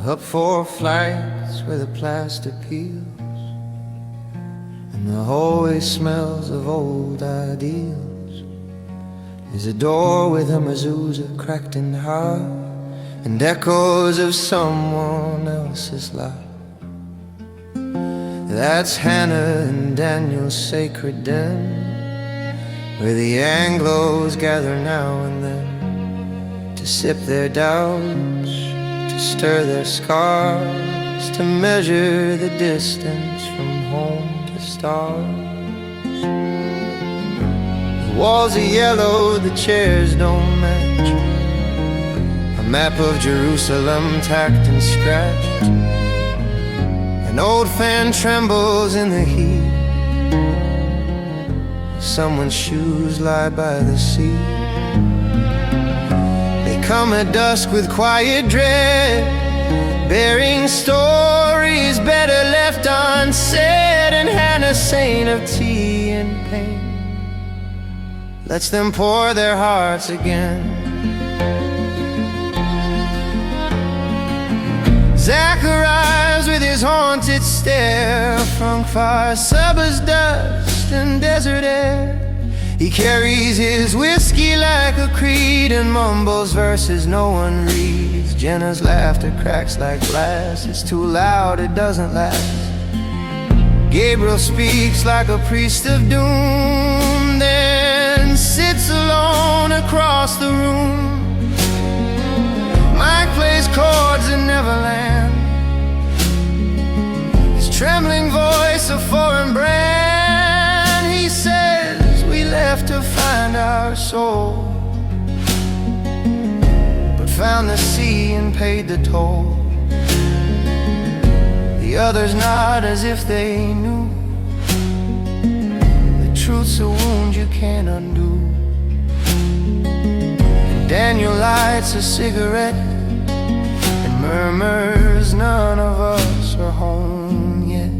Up for flights where the plaster peels, and the hallway smells of old ideals. There's a door with a mezuzah cracked in half, and echoes of someone else's life. That's Hannah and Daniel's sacred den, where the Anglos gather now and then to sip their doubts, to stir their scars, to measure the distance from home to stars. The walls are yellow, the chairs don't match. A map of Jerusalem tacked and scratched. An old fan trembles in the heat. Someone's shoes lie by the sea. They come at dusk with quiet dread, bearing stories better left unsaid. And Hannah, saint of tea and pain, lets them pour their hearts again. Zach arrives with his haunted stare, from far suburbs, dust and desert air. He carries his whiskey like a creed and mumbles verses no one reads. Jenna's laughter cracks like glass, it's too loud, it doesn't last. Gabriel speaks like a priest of doom, then sits alone across the room. Mike plays chords in Neverland, his trembling voice a foreign brand. He says we left to find our soul, but found the sea and paid the toll. The others nod as if they knew the truth's a wound you can't undo. And Daniel lights a cigarette and murmurs, none of us are home yet.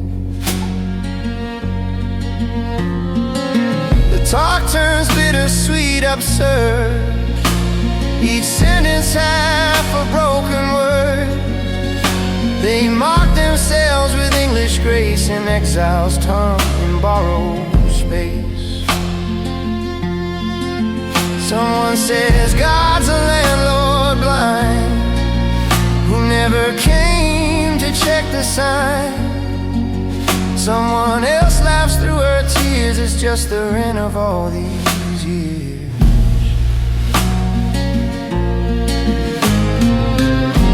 The talk turns bittersweet, absurd, each sentence half a broken word. They mock themselves with English grace in exile's tongue and borrowed space. Someone says God's a landlord blind, who never came to check the sign. Someone else laughs through her tears, it's just the rent of all these years.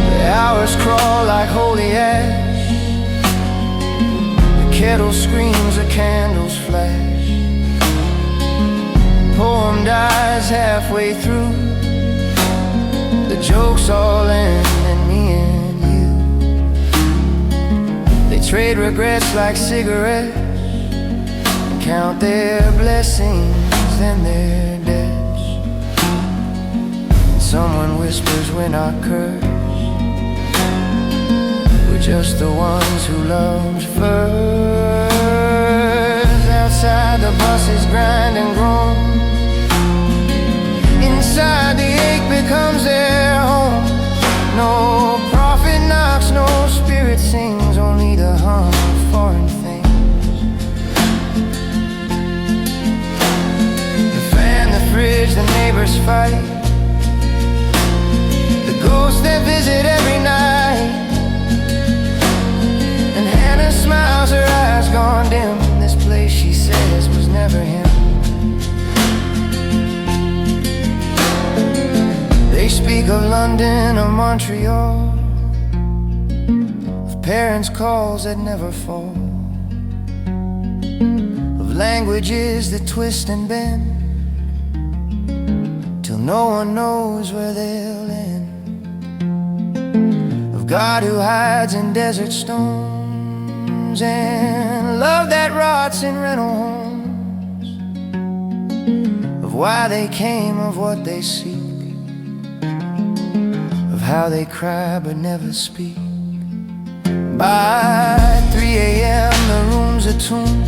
The hours crawl like holy ash, the kettle screams, the candles flash. The poem dies halfway through, the jokes all end and me and you. They trade regrets like cigarettes, and count their blessings and their debts. And someone whispers we're not cursed, we're just the ones who loved first. Outside the buses grind and groan, inside the ache becomes their home. No prophet knocks, no spirit sings, only the hum of foreign things. The fan, the fridge, the neighbors fight, the ghosts that visit every night. And Hannah smiles, her eyes gone dim. This place, she says, was never him. They speak of London or Montreal, of parents' calls that never fall, of languages that twist and bend, till no one knows where they'll end. Of God who hides in desert stones, and love that rots in rental homes. Of why they came, of what they seek, how they cry but never speak. By 3 a.m. the room's a tomb,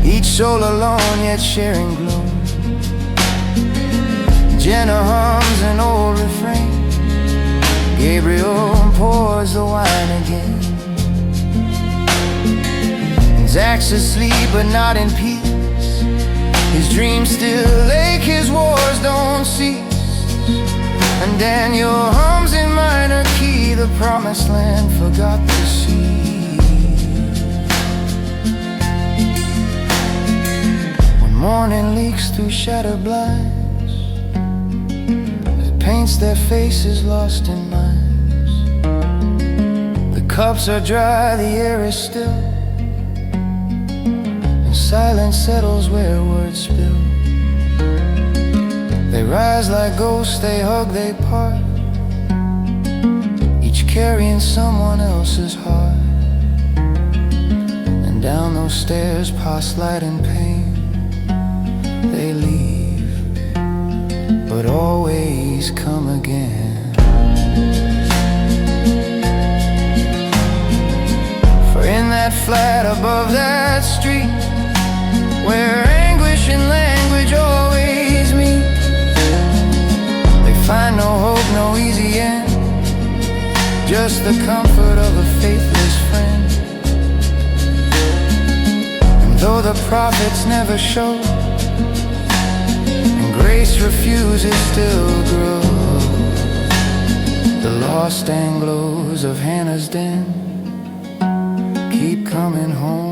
each soul alone yet sharing gloom. Jenna hums an old refrain, Gabriel pours the wine again. Zach's asleep but not in peace. His dreams still ache, his wars don't cease. And Daniel hums in minor key, the promised land forgot to see. When morning leaks through shattered blinds, it paints their faces lost in minds. The cups are dry, the air is still, and silence settles where words spill. They rise like ghosts, they hug, they part, each carrying someone else's heart. And down those stairs, past light and pain, they leave, but always come again. For in that flat above that street, where anguish and language always meet, they find no hope, no easy end, just the comfort of a faithless friend. And though the prophets never show, and grace refuses still grow, the lost Anglos of Hannah's Den keep coming home.